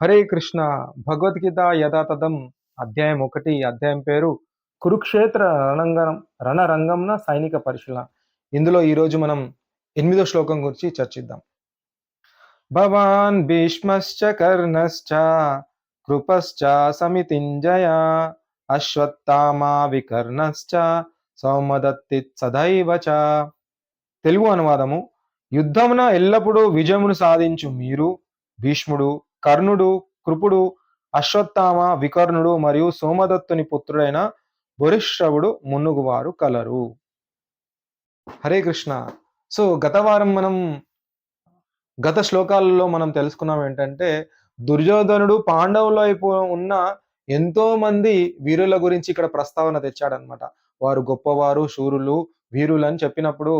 హరే కృష్ణ. భగవద్గీత యథాతథం అధ్యాయం 1 అధ్యాయం పేరు కురుక్షేత్ర రణరంగంన సైనిక పరిశీలన. ఇందులో ఈరోజు మనం 8వ శ్లోకం గురించి చర్చిద్దాం. భవాన్ భీష్మశ్చ కర్ణశ్చ కృపశ్చ సమితింజయ అశ్వత్థామా వికర్ణశ్చ సౌమదత్తి సదైవ చ. తెలుగు అనువాదము: యుద్ధమున ఎల్లప్పుడూ విజయమును సాధించు మీరు, భీష్ముడు, కర్ణుడు, కృపుడు, అశ్వత్థామ, వికర్ణుడు మరియు సోమదత్తుని పుత్రుడైన భూరిశ్రవుడు మున్నుగువారు కలరు. హరే కృష్ణ. సో గత శ్లోకాలలో మనం తెలుసుకున్నాం ఏంటంటే, దుర్యోధనుడు పాండవుల వైపు ఉన్న ఎంతో మంది వీరుల గురించి ఇక్కడ ప్రస్తావన తెచ్చాడనమాట. వారు గొప్పవారు, శూరులు, వీరులు అని చెప్పినప్పుడు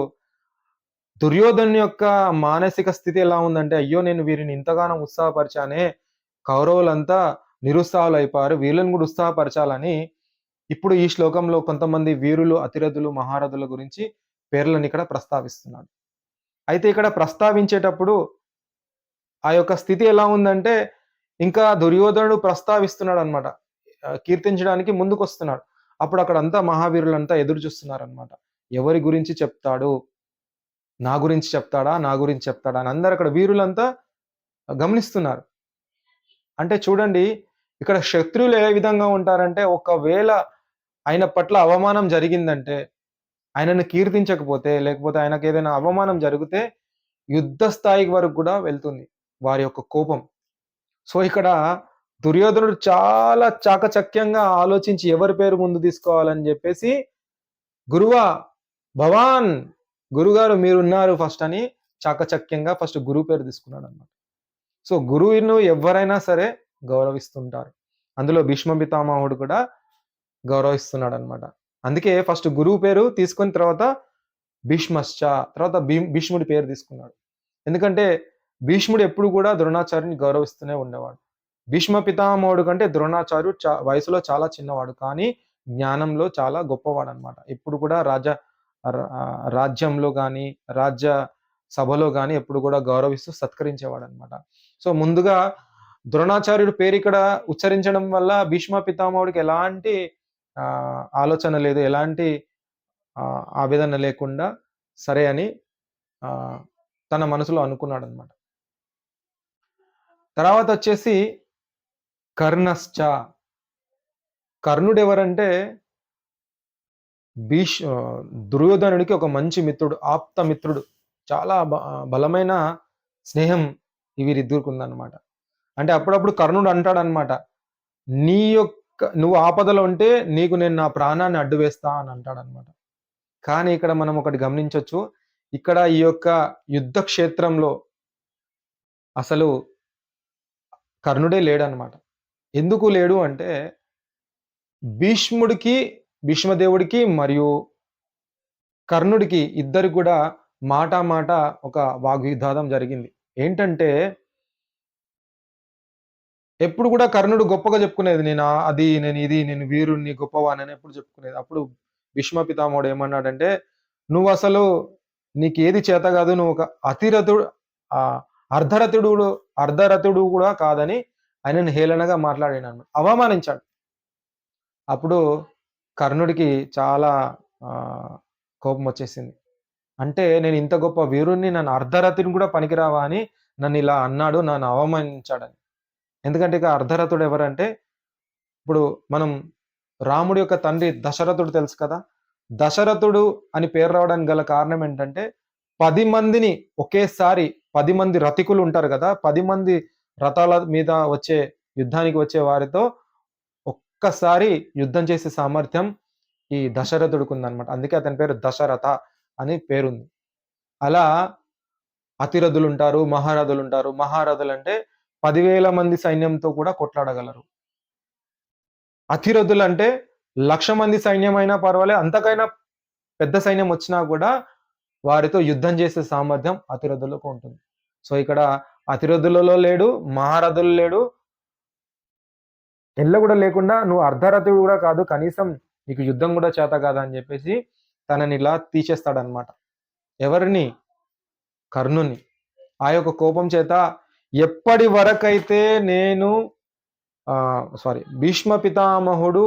దుర్యోధను యొక్క మానసిక స్థితి ఎలా ఉందంటే, అయ్యో నేను వీరిని ఇంతగానో ఉత్సాహపరిచానే, కౌరవులంతా నిరుత్సాహులైపోయారు, వీళ్ళని కూడా ఉత్సాహపరచాలని ఇప్పుడు ఈ శ్లోకంలో కొంతమంది వీరులు, అతిరథులు, మహారథుల గురించి పేర్లను ఇక్కడ ప్రస్తావిస్తున్నాడు. అయితే ఇక్కడ ప్రస్తావించేటప్పుడు ఆ యొక్క స్థితి ఎలా ఉందంటే, ఇంకా దుర్యోధనుడు ప్రస్తావిస్తున్నాడు అనమాట. కీర్తించడానికి ముందుకొస్తున్నాడు. అప్పుడు అక్కడంతా మహావీరులంతా ఎదురు చూస్తున్నారనమాట. ఎవరి గురించి చెప్తాడు, నా గురించి చెప్తాడా, నా గురించి చెప్తాడా అని అందరు అక్కడ వీరులంతా గమనిస్తున్నారు. అంటే చూడండి, ఇక్కడ శత్రువులు ఏ విధంగా ఉంటారంటే, ఒకవేళ ఆయన పట్ల అవమానం జరిగిందంటే, ఆయనను కీర్తించకపోతే, లేకపోతే ఆయనకు ఏదైనా అవమానం జరిగితే యుద్ధ స్థాయికి వరకు కూడా వెళ్తుంది వారి యొక్క కోపం. సో ఇక్కడ దుర్యోధనుడు చాలా చాకచక్యంగా ఆలోచించి ఎవరి పేరు ముందు తీసుకోవాలని చెప్పేసి, గురువా, భవాన్, గురుగారు మీరున్నారు ఫస్ట్ అని చాకచక్యంగా ఫస్ట్ గురువు పేరు తీసుకున్నాడు అన్నమాట. సో గురువును ఎవరైనా సరే గౌరవిస్తుంటారు. అందులో భీష్మ పితామహుడు కూడా గౌరవిస్తున్నాడు అనమాట. అందుకే ఫస్ట్ గురువు పేరు తీసుకున్న తర్వాత భీష్మశ్చ, తర్వాత భీష్ముడి పేరు తీసుకున్నాడు. ఎందుకంటే భీష్ముడు ఎప్పుడు కూడా ద్రోణాచార్యుని గౌరవిస్తూనే ఉండేవాడు. భీష్మ పితామహుడు కంటే ద్రోణాచార్యుడు వయసులో చాలా చిన్నవాడు, కానీ జ్ఞానంలో చాలా గొప్పవాడు అనమాట. ఎప్పుడు కూడా రాజ్యంలో కానీ రాజ్య సభలో కానీ ఎప్పుడు కూడా గౌరవిస్తూ సత్కరించేవాడు అనమాట. సో ముందుగా ద్రోణాచార్యుడు పేరు ఇక్కడ ఉచ్చరించడం వల్ల భీష్మ పితామహుడికి ఎలాంటి ఆలోచన లేదు, ఎలాంటి ఆవేదన లేకుండా సరే అని తన మనసులో అనుకున్నాడు అనమాట. తర్వాత వచ్చేసి కర్ణశ్చ. కర్ణుడు ఎవరంటే దుర్యోధనుడికి ఒక మంచి మిత్రుడు, ఆప్త మిత్రుడు, చాలా బలమైన స్నేహం వీరిద్దరికి ఉందన్నమాట. అంటే అప్పుడప్పుడు కర్ణుడు అంటాడనమాట, నువ్వు ఆపదలో ఉంటే నీకు నేను నా ప్రాణాన్ని అడ్డు వేస్తా అని అంటాడనమాట. కానీ ఇక్కడ మనం ఒకటి గమనించవచ్చు, ఇక్కడ ఈ యొక్క యుద్ధ క్షేత్రంలో అసలు కర్ణుడే లేడనమాట. ఎందుకు లేడు అంటే, భీష్మదేవుడికి మరియు కర్ణుడికి ఇద్దరికి కూడా మాట ఒక వాగ్వివాదం జరిగింది. ఏంటంటే, ఎప్పుడు కూడా కర్ణుడు గొప్పగా చెప్పుకునేది, నేను వీరుణ్ణి, గొప్పవాణ్ణి ఎప్పుడు చెప్పుకునేది. అప్పుడు భీష్మ పితామహుడు ఏమన్నాడంటే, నువ్వు అసలు నీకేది చేత కాదు, నువ్వు ఒక అర్ధరథుడు కూడా కాదని ఆయనను హేళనగా మాట్లాడాడు, అవమానించాడు. అప్పుడు కర్ణుడికి చాలా కోపం వచ్చేసింది. అంటే నేను ఇంత గొప్ప వీరుణ్ణి, నన్ను అర్ధరథుని కూడా పనికిరావా అని నన్ను ఇలా అన్నాడు, నన్ను అవమానించాడని. ఎందుకంటే ఇక అర్ధరథుడు ఎవరంటే, ఇప్పుడు మనం రాముడి యొక్క తండ్రి దశరథుడు తెలుసు కదా. దశరథుడు అని పేరు రావడానికి గల కారణం ఏంటంటే, 10 మందిని ఒకేసారి 10 మంది రథికులు ఉంటారు కదా, 10 మంది రథాల మీద యుద్ధానికి వచ్చే వారితో ఒక్కసారి యుద్ధం చేసే సామర్థ్యం ఈ దశరథుడికి ఉందన్నమాట. అందుకే అతని పేరు దశరథ అని పేరుంది. అలా అతిరథులు ఉంటారు, మహారథులు ఉంటారు. మహారథులు అంటే 10,000 మంది సైన్యంతో కూడా కొట్లాడగలరు. అతిరథులు అంటే 1,00,000 మంది సైన్యం అయినా పర్వాలేదు, అంతకైనా పెద్ద సైన్యం వచ్చినా కూడా వారితో యుద్ధం చేసే సామర్థ్యం అతిరథులకు ఉంటుంది. సో ఇక్కడ అతిరథులలో లేడు, మహారథులు లేడు, ఎల్ల కూడా లేకుండా నువ్వు అర్ధరథుడు కూడా కాదు, కనీసం నీకు యుద్ధం కూడా చేత కాదా అని చెప్పేసి తనని ఇలా తీసేస్తాడనమాట. ఎవరిని? కర్ణుని. ఆ యొక్క కోపం చేత ఎప్పటి వరకైతే నేను భీష్మ పితామహుడు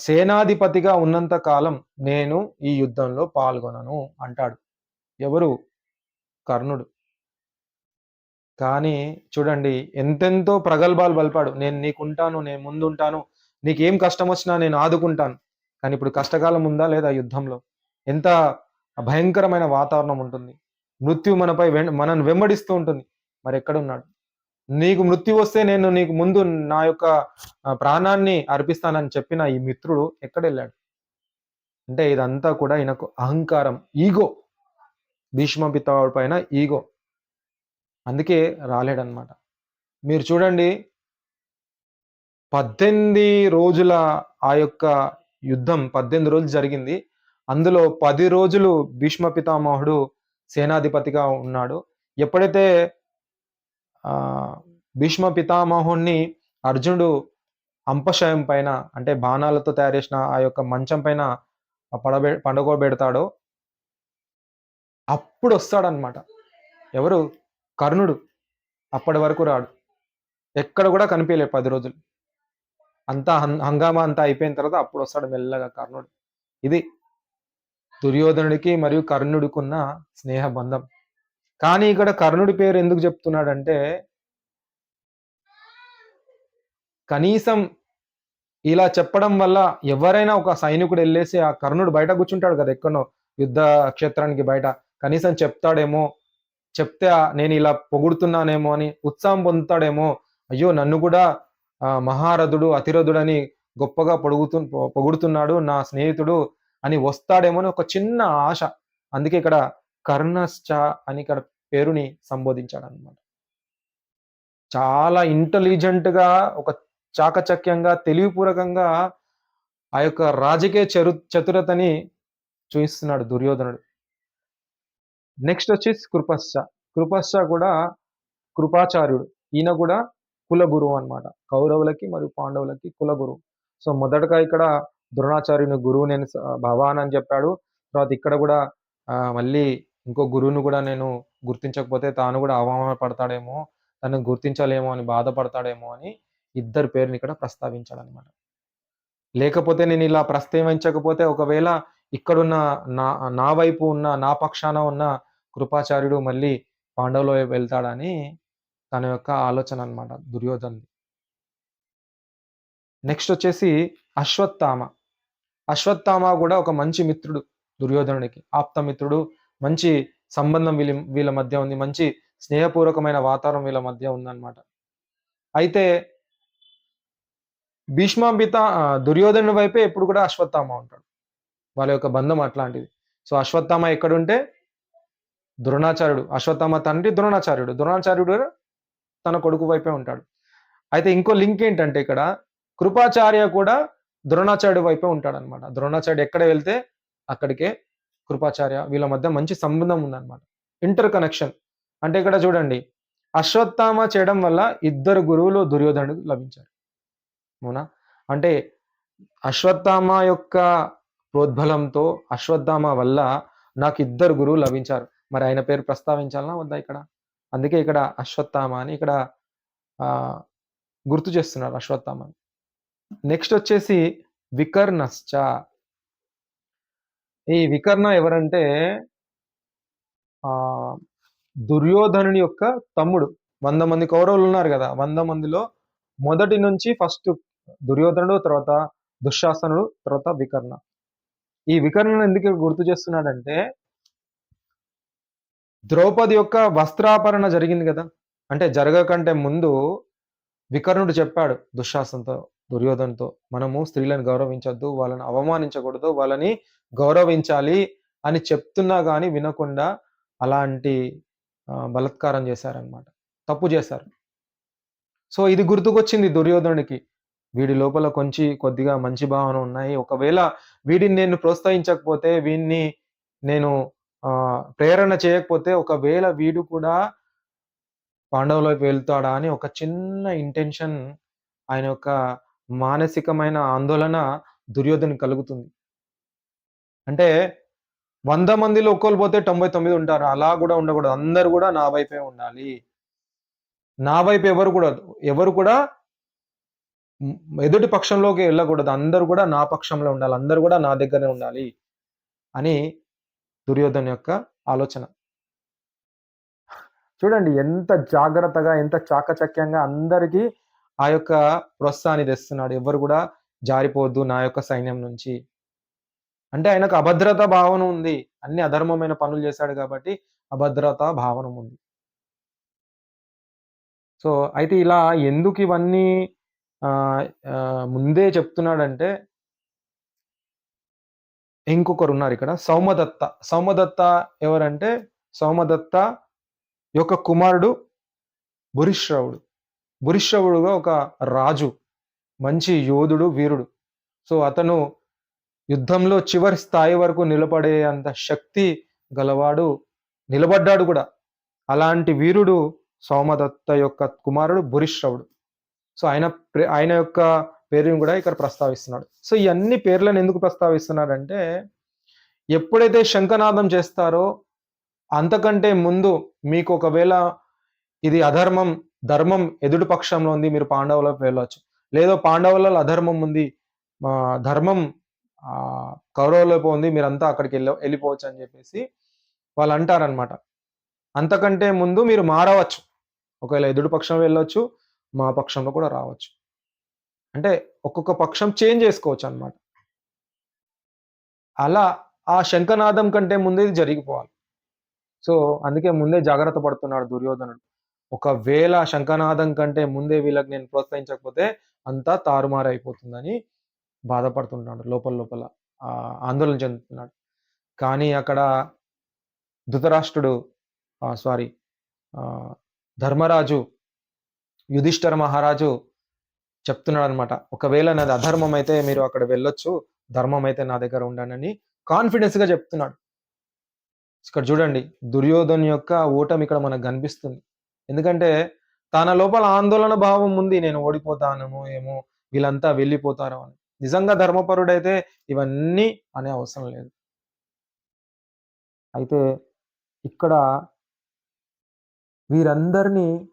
సేనాధిపతిగా ఉన్నంత కాలం నేను ఈ యుద్ధంలో పాల్గొనను అంటాడు. ఎవరు? కర్ణుడు. కానీ చూడండి ఎంతెంతో ప్రగల్భాలు పలిపాడు. నేను నీకుంటాను, నేను ముందుంటాను, నీకేం కష్టమొచ్చినా నేను ఆదుకుంటాను. కానీ ఇప్పుడు కష్టకాలం ఉందా లేదా యుద్ధంలో? ఎంత భయంకరమైన వాతావరణం ఉంటుంది. మృత్యు మనపై మనను వెంబడిస్తూ ఉంటుంది. మరెక్కడున్నాడు? నీకు మృత్యువొస్తే నేను నీకు ముందు నా యొక్క ప్రాణాన్ని అర్పిస్తానని చెప్పిన ఈ మిత్రుడు ఎక్కడెళ్ళాడు? అంటే ఇదంతా కూడా ఈయనకు అహంకారం, ఈగో. భీష్మ పితామహుడి పైన ఈగో. అందుకే రాలేడన్నమాట. మీరు చూడండి 18 రోజుల ఆ యొక్క యుద్ధం 18 రోజులు జరిగింది. అందులో 10 రోజులు భీష్మ పితామహుడు సేనాధిపతిగా ఉన్నాడు. ఎప్పుడైతే ఆహ్, భీష్మ పితామహుడిని అర్జునుడు అంపశయం పైన అంటే బాణాలతో తయారు చేసిన ఆ యొక్క మంచం పైన పడుకోబెడతాడో అప్పుడొస్తాడన్నమాట. ఎవరు? కర్ణుడు. అప్పటి వరకు రాడు. ఎక్కడ గూడా కనిపియలే 10 రోజులు. అంతా హంగామా అంతా అయిపోయిన తర్వాత అప్పుడొస్తాడు మెల్లగా కర్ణుడు. ఇది దుర్యోధనుడికి మరియు కర్ణుడికున్న స్నేహ బంధం. కానీ ఇక్కడ కర్ణుడి పేరు ఎందుకు చెప్తున్నాడంటే, కనీసం ఇలా చెప్పడం వల్ల ఎవరైనా ఒక సైనికుడెళ్ళేసి ఆ కర్ణుడు బయట కూర్చుంటాడు కదా! ఎక్కడనో యుద్ధ క్షేత్రానికి బయట. కనీసం చెప్తాడేమో, చెప్తే నేనిలా పొగుడుతున్నానేమో అని ఉత్సాహం పొందుతాడేమో. అయ్యో! నన్ను కూడా మహారథుడు, అతిరథుడని గొప్పగా పొగుడుతున్నాడు నా స్నేహితుడు అని వస్తాడేమో అని ఒక చిన్న ఆశ. అందుకే ఇక్కడ కర్ణశ్చ అని ఇక్కడ పేరుని సంబోధించాడన్నమాట. చాలా ఇంటెలిజెంట్‌గా ఒక చాకచక్యంగా, తెలివిపూర్వకంగా ఆ యొక్క రాజకీయ చతురతని చూయిస్తున్నాడు దుర్యోధనుడు. నెక్స్టొచ్చేసి కృపశ్చ. కృపశ్చ కూడా కృపాచార్యుడు. ఈయన గూడా కులగురువు అన్నమాట. కౌరవులకి మరియు పాండవులకి కులగురువు. సో, మొదటగా ఇక్కడ ద్రోణాచార్యుని గురువు నేను భవాన్ అని చెప్పాడు. తర్వాత ఇక్కడ గూడా మళ్ళీ ఇంకో గురువుని గూడా నేను గుర్తించకపోతే తాను గూడా అవమానపడతాడేమో, తనను గుర్తించలేమో అని బాధపడతాడేమో అని ఇద్దరి పేరుని ఇక్కడ ప్రస్తావించాడన్నమాట. లేకపోతే నేనిలా ప్రస్తావించకపోతే ఒకవేళ ఇక్కడున్న నా నా వైపు ఉన్న, నా పక్షాన ఉన్న కృపాచార్యుడు మళ్ళీ పాండవుల వైపు వెళ్తాడని తన యొక్క ఆలోచన అన్నమాట దుర్యోధన్‌ది. నెక్స్టొచ్చేసి అశ్వత్థామ. అశ్వత్థామ గూడా ఒక మంచి మిత్రుడు దుర్యోధనుడికి. ఆప్తమిత్రుడు. మంచి సంబంధం వీళ్ళ మధ్య ఉంది. మంచి స్నేహపూర్వకమైన వాతావరణం వీళ్ళ మధ్య ఉందన్నమాట. అయితే దుర్యోధనుడి వైపే ఎప్పుడు కూడా అశ్వత్థామ ఉంటాడు. వాళ్ళ యొక్క బంధం అట్లాంటిది. సో, అశ్వత్థామ ఎక్కడుంటే ద్రోణాచార్యుడు. అశ్వత్థామ తండ్రి ద్రోణాచార్యుడు. ద్రోణాచార్యుడు తన కొడుకు వైపే ఉంటాడు. అయితే ఇంకో లింక్ ఏంటంటే ఇక్కడ కృపాచార్య కూడా ద్రోణాచార్యుడి వైపే ఉంటాడన్నమాట. ద్రోణాచార్యుడు ఎక్కడ వెళ్తే అక్కడికే కృపాచార్య వీళ్ళ మధ్య మంచి సంబంధం ఉందన్నమాట. Inter connection. అంటే ఇక్కడ చూడండి అశ్వత్థామ చేయడం వల్ల ఇద్దరు గురువులు దుర్యోధనుడికి లభించారు. అవునా? అంటే అశ్వత్థామ యొక్క ప్రోద్బలంతో అశ్వత్థామ వల్ల నాకిద్దరు గురువులు లభించారు. మరి ఆయన పేరు ప్రస్తావించాలనా వద్దా ఇక్కడ? అందుకే ఇక్కడ అశ్వత్థామ అని ఇక్కడ ఆహ్, గుర్తు చేస్తున్నారు అశ్వత్థామని. నెక్స్టొచ్చేసి వికర్ణశ్చ. ఈ వికర్ణ ఎవరంటే ఆహ్, దుర్యోధనుని యొక్క తమ్ముడు. 100 మంది కౌరవులున్నారు గదా! 100 మందిలో మొదటి నుంచి ఫస్ట్ దుర్యోధనుడు, తర్వాత దుశ్శాసనుడు, తర్వాత వికర్ణ. ఈ వికర్ణను ఎందుకు గుర్తు చేస్తున్నాడంటే, ద్రౌపది యొక్క వస్త్రాపరణ జరిగింది గదా! అంటే జరగకంటే ముందు వికర్ణుడు చెప్పాడు దుశ్శాసనతో, దుర్యోధనతో, "మనము స్త్రీలను గౌరవించొద్దు, వాళ్ళని అవమానించకూడదు, వాళ్ళని గౌరవించాలి" అని చెప్తున్నా గాని వినకుండా అలాంటి బలాత్కారం చేశారన్నమాట. తప్పు చేశారు. సో, ఇది గుర్తుకొచ్చింది దుర్యోధనుడికి. వీడి లోపల కొద్దిగా మంచి భావన ఉన్నాయి. ఒకవేళ వీడిని నేను ప్రోత్సహించకపోతే, వీడిని నేను ప్రేరణ చేయకపోతే, ఒకవేళ వీడు కూడా పాండవుల వైపు వెళ్తాడా అని ఒక చిన్న ఇంటెన్షన్ ఆయన యొక్క మానసికమైన ఆందోళన దుర్యోధనునికి కలుగుతుంది. అంటే 100 మందిలో ఒక్కళ్ళు పోతే 99 ఉంటారు. అలా గూడా ఉండకూడదు. అందరూ గూడా నా వైపే ఉండాలి. నా వైపు ఎవరు కూడా ఎదుటి పక్షంలోకి వెళ్ళకూడదు. అందరూ కూడా నా పక్షంలో ఉండాలి. అందరూ కూడా నా దగ్గరనే ఉండాలి అని దుర్యోధను యొక్క ఆలోచన. చూడండి ఎంత జాగ్రత్తగా, ఎంత చాకచక్యంగా అందరికి ఆ యొక్క ప్రోత్సాహాన్ని తెస్తున్నాడు. ఎవ్వరు కూడా జారిపోవద్దు నా యొక్క సైన్యం నుంచి. అంటే ఆయనకు అభద్రతా భావన ఉంది. అన్ని అధర్మమైన పనులు చేశాడు కాబట్టి అభద్రతా భావన ఉంది. సో, అయితే ఇలా ఎందుకు ఇవన్నీ ఆహ్, ముందే చెప్తున్నాడంటే ఇంకొకరున్నారిక్కడ సౌమదత్త. సౌమదత్త ఎవరంటే సౌమదత్త యొక్క కుమారుడు భూరిశ్రవుడు. భూరిశ్రవుడుగా ఒక రాజు. మంచి యోధుడు, వీరుడు. సో, అతను యుద్ధంలో చివరి స్థాయి వరకు నిలబడే అంత శక్తి గలవాడు. నిలబడ్డాడు గూడా. అలాంటి వీరుడు సౌమదత్త యొక్క కుమారుడు భూరిశ్రవుడు. సో, ఆయన యొక్క పేరుని గూడా ఇక్కడ ప్రస్తావిస్తున్నాడు. సో, ఈ అన్ని పేర్లను ఎందుకు ప్రస్తావిస్తున్నాడంటే, ఎప్పుడైతే శంఖనాదం చేస్తారో, అంతకంటే ముందు మీకు ఒకవేళ ఇది అధర్మం, ధర్మం ఎదుటి పక్షంలో ఉంది. మీరు పాండవులకు వెళ్ళొచ్చు. లేదో పాండవులలో అధర్మం ఉంది. ధర్మం కౌరవులపై ఉంది. మీరంతా అక్కడికి ఎళ్ళిపోవచ్చు అని జెప్పేసి వాళ్ళంటారనమాట. అంతకంటే ముందు మీరు మారవచ్చు. ఒకవేళ ఎదుటి పక్షం వెళ్ళొచ్చు. మా పక్షంలో కూడా రావచ్చు. అంటే ఒక్కొక్క పక్షం చేంజ్ చేసుకోవచ్చనమాట. అలా ఆ శంఖనాదం కంటే ముందే ఇది జరిగిపోవాలి. సో, అందుకే ముందే జాగ్రత్త పడుతున్నాడు దుర్యోధనుడు. ఒకవేళ శంఖనాదం కంటే ముందే వీళ్ళకి నేను ప్రోత్సహించకపోతే అంతా తారుమారైపోతుందని బాధపడుతున్నాడు లోపల లోపల. ఆందోళన చెందుతున్నాడు. కానీ అక్కడ ధృతరాష్ట్రుడు సారీ ధర్మరాజు, యుధిష్ఠిర మహారాజు చెప్తున్నాడనమాట. ఒకవేళ నాది అధర్మం అయితే మీరు అక్కడ వెళ్ళొచ్చు. ధర్మం అయితే నా దగ్గర ఉండండని కాన్ఫిడెన్స్‌గా చెప్తున్నాడు. ఇక్కడ చూడండి దుర్యోధను యొక్క ఓటమి ఇక్కడ మనకు కనిపిస్తుంది. ఎందుకంటే తన లోపల ఆందోళన భావం ఉంది. నేను ఓడిపోతానేమో ఏమో వీళ్ళంతా వెళ్ళిపోతారో అని. నిజంగా ధర్మపరుడైతే ఇవన్నీ అనే అవసరం లేదు. అయితే ఇక్కడ వీరందరినీ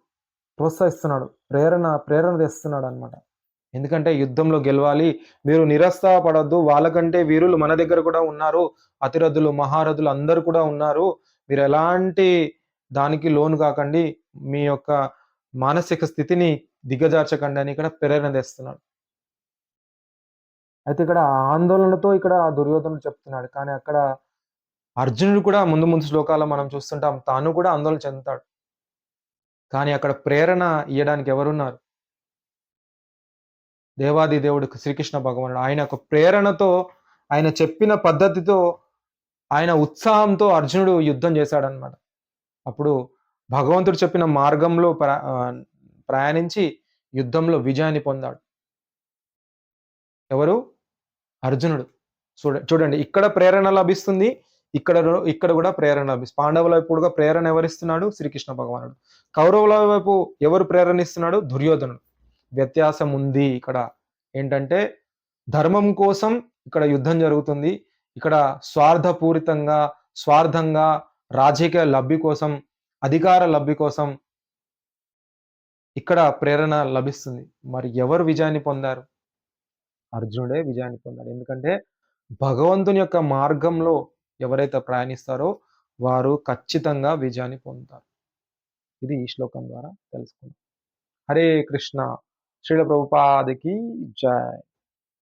ప్రోత్సహిస్తున్నాడు. ప్రేరణ తెస్తున్నాడన్నమాట. ఎందుకంటే యుద్ధంలో గెలవాలి. మీరు నిరుత్సాహపడొద్దు. వాళ్ళకంటే వీరులు మన దగ్గర కూడా ఉన్నారు. అతిరథులు, మహారథులు అందరూ కూడా ఉన్నారు. మీరెలాంటి దానికి లోను కాకండి. మీ యొక్క మానసిక స్థితిని దిగజార్చకండి అని ఇక్కడ ప్రేరణ తెస్తున్నాడు. అయితే ఇక్కడ ఆందోళనతో ఇక్కడ దుర్యోధనుడు చెప్తున్నాడు. కానీ అక్కడ అర్జునుడు కూడా ముందు ముందు శ్లోకాల్లో మనం చూస్తుంటాం. తాను కూడా ఆందోళన చెందుతాడు. కానీ అక్కడ ప్రేరణ ఇయ్యడానికి ఎవరున్నారు? దేవాది దేవుడు శ్రీకృష్ణ భగవానుడు. ఆయన యొక్క ప్రేరణతో, ఆయన చెప్పిన పద్ధతితో, ఆయన ఉత్సాహంతో అర్జునుడు యుద్ధం చేశాడన్నమాట. అప్పుడు భగవంతుడు చెప్పిన మార్గంలో ప్రయాణించి యుద్ధంలో విజయాన్ని పొందాడు. ఎవరు? అర్జునుడు. చూడండి ఇక్కడ ప్రేరణ లభిస్తుంది. ఇక్కడ కూడా ప్రేరణ లభిస్తుంది. పాండవుల వైపు కూడా ప్రేరణ ఎవరిస్తున్నాడు? శ్రీకృష్ణ భగవానుడు. కౌరవుల వైపు ఎవరు ప్రేరణ ఇస్తున్నాడు? దుర్యోధనుడు. వ్యత్యాసం ఉంది ఇక్కడ. ఏంటంటే ధర్మం కోసం ఇక్కడ యుద్ధం జరుగుతుంది. ఇక్కడ స్వార్థంగా రాజకీయ లబ్ధి కోసం, అధికార లబ్ధి కోసం ఇక్కడ ప్రేరణ లభిస్తుంది. మరి ఎవరు విజయాన్ని పొందారు? అర్జునుడే విజయాన్ని పొందాడు. ఎందుకంటే భగవంతుని యొక్క మార్గంలో ఎవరైతే ప్రయాణిస్తారో వారు ఖచ్చితంగా విజయాన్ని పొందుతారు. ఇది ఈ శ్లోకం ద్వారా తెలుసుకున్నాం. హరే కృష్ణ. శ్రీల ప్రభుపాదికి జై.